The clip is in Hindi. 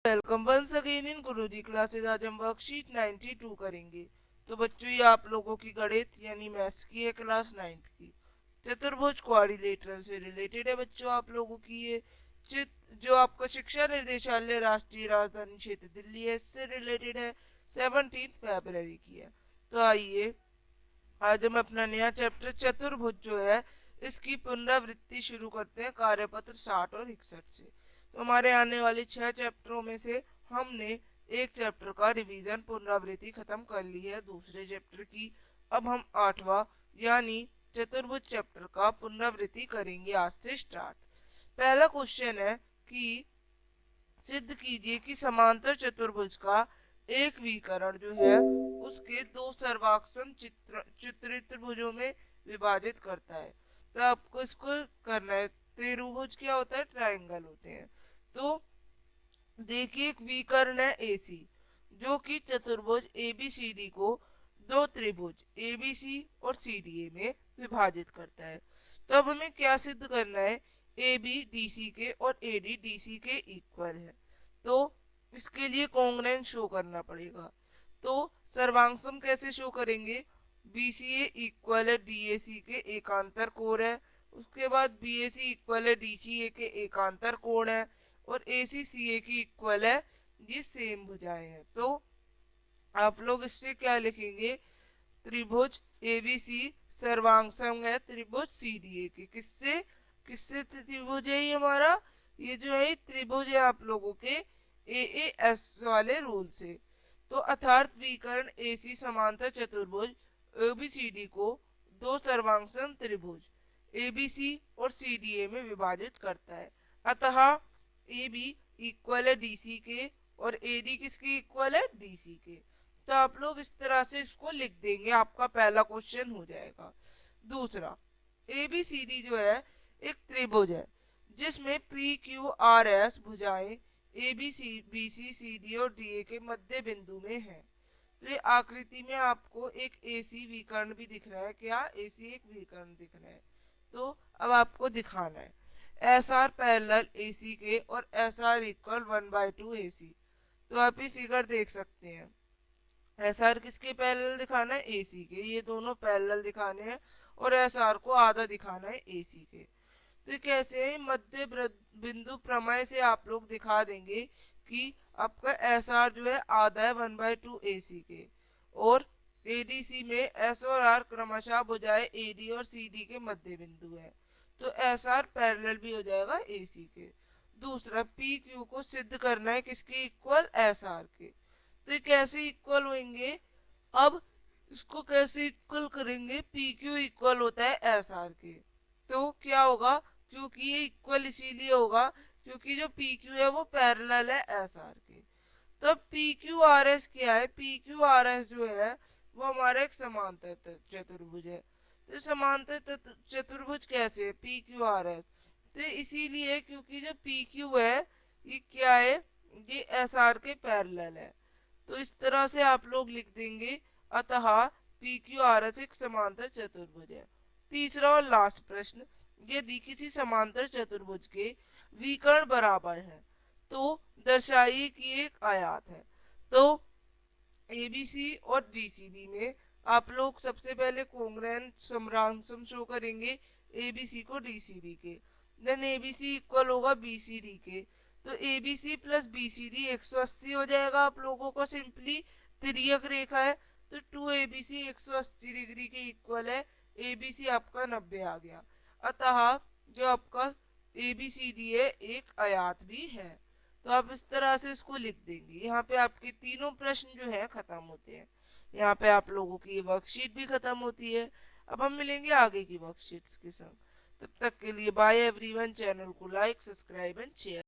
Welcome once again in Guruji classes. आज हम वर्कशीट 92 करेंगे। तो बच्चों, ये आप लोगों की गणित यानी मैथ्स की है, क्लास 9th की। चतुर्भुज क्वाड्रिलेटरल से रिलेटेड है बच्चों आप लोगों की ये जो आपका शिक्षा निर्देशालय राष्ट्रीय राजधानी क्षेत्र दिल्ली है, इससे रिलेटेड है। 17 फरवरी की है। तो आइए आज हम अपना नया चैप्टर चतुर्भुज जो है इसकी पुनरावृत्ति शुरू करते हैं कार्यपत्र 60 और 61 से। तो हमारे आने वाले 6 चैप्टरों में से हमने एक चैप्टर का रिवीजन पुनरावृत्ति खत्म कर ली है, दूसरे चैप्टर की। अब हम 8वां यानी चतुर्भुज चैप्टर का पुनरावृत्ति करेंगे आज से स्टार्ट। पहला क्वेश्चन है कि सिद्ध कीजिए कि समांतर चतुर्भुज का एक विकर्ण जो है उसके दो सर्वाक्षम चित्रित भुजों में विभाजित करता है। तो आपको इसको करना है। त्रिभुज क्या होता है? ट्रायंगल होते हैं। तो देखिए, एक विकर्ण है एसी जो कि चतुर्भुज एबीसीडी को दो त्रिभुज एबीसी और सीडीए में विभाजित करता है। तो अब हमें क्या सिद्ध करना है? ए बी डी सी के और ए डी डी सी के इक्वल है। तो इसके लिए कॉन्ग्रुएंस शो करना पड़ेगा। तो सर्वांगसम कैसे शो करेंगे? बी सी ए इक्वल है डी ए सी के एकांतर कोण है। उसके बाद बी ए सी इक्वल है डी सी ए के एकांतर कोण है। और ए सी सी ए की इक्वल है, ये सेम भुजाएं हैं। तो आप लोग इससे क्या लिखेंगे? त्रिभुज एबीसी सर्वांगसम है त्रिभुज सीडीए के। किससे किससे त्रिभुज है ये हमारा? ये जो है त्रिभुज है आप लोगों के ए एस वाले रूल से। तो अर्थात विकर्ण एसी समांतर चतुर्भुज एबीसीडी को दो सर्वांगसम त्रिभुज एबीसी और सीडीए में विभाजित करता है। अतः ए बी इक्वल है डीसी के और ए डी किसके इक्वल है? डीसी के। तो आप लोग इस तरह से इसको लिख देंगे, आपका पहला क्वेश्चन हो जाएगा। दूसरा, ए बी सी डी जो है एक त्रिभुज है जिसमें पी क्यू आर एस भुजाएं A B C B C C D और डी ए के मध्य बिंदु में है। तो ये आकृति में आपको एक एसी विकर्ण भी दिख रहा है। क्या? एसी एक विकर्ण दिख रहा है। तो अब आपको दिखाना है एस आर पैरेलल ए सी के और एस आर इक्वल 1/2 ए सी। तो आप ये फिगर देख सकते हैं। एस आर किसके पैरेलल दिखाना है? ए सी के। ये दोनों पैरेलल दिखाने हैं और एस आर को आधा दिखाना है ए सी के। तो कैसे है? मध्य बिंदु प्रमेय से आप लोग दिखा देंगे कि आपका एस आर जो है आधा है 1/2 ए सी के। और एडीसी में एस और आर क्रमशः भुजाएं एडी और सीडी के मध्य बिंदु है। तो एस आर पैरेलल भी हो जाएगा ए सी के। दूसरा, पी क्यू को सिद्ध करना है किसके इक्वल? एस आर के। तो ये कैसे इक्वल होंगे? अब इसको कैसे इक्वल करेंगे? पी क्यू इक्वल होता है एस आर के। तो क्या होगा? क्योंकि ये इक्वल इसीलिए होगा क्योंकि जो पी क्यू है वो पैरेलल है एस आर के। तो पी क्यू आर एस क्या है? पी क्यू आर एस जो है वो हमारा एक समांतर चतुर्भुज है। तो समांतर चतुर्भुज कैसे है? P Q R S. तो इसीलिए क्योंकि जो पी क्यू है ये क्या है? ये एस आर के पैरेलल है। तो इस तरह से आप लोग लिख देंगे। अतः पी क्यू आर एस एक समांतर चतुर्भुज है। तीसरा और लास्ट प्रश्न, यदि किसी समांतर चतुर्भुज के विकर्ण बराबर है तो दर्शाइए कि एक आयत है। तो एबीसी और डीसीबी में आप लोग सबसे पहले कॉन्ग्रुएंट समरांसम शो करेंगे एबीसी को डीसीबी के। देन एबीसी इक्वल होगा बीसीडी के। तो एबीसी प्लस बीसीडी 180 हो जाएगा आप लोगों को। सिंपली तिर्यक रेखा है तो 2 ABC 180 डिग्री के इक्वल है। एबीसी आपका 90 आ गया। अतः जो आपका एबीसीडी है एक आयत भी है। तो आप इस तरह से इसको लिख देंगे। यहाँ पे आपके तीनों प्रश्न जो है खत्म होते हैं। यहाँ पे आप लोगों की वर्कशीट भी खत्म होती है। अब हम मिलेंगे आगे की वर्कशीट्स के संग। तब तक के लिए बाय एवरीवन। चैनल को लाइक, सब्सक्राइब एंड शेयर।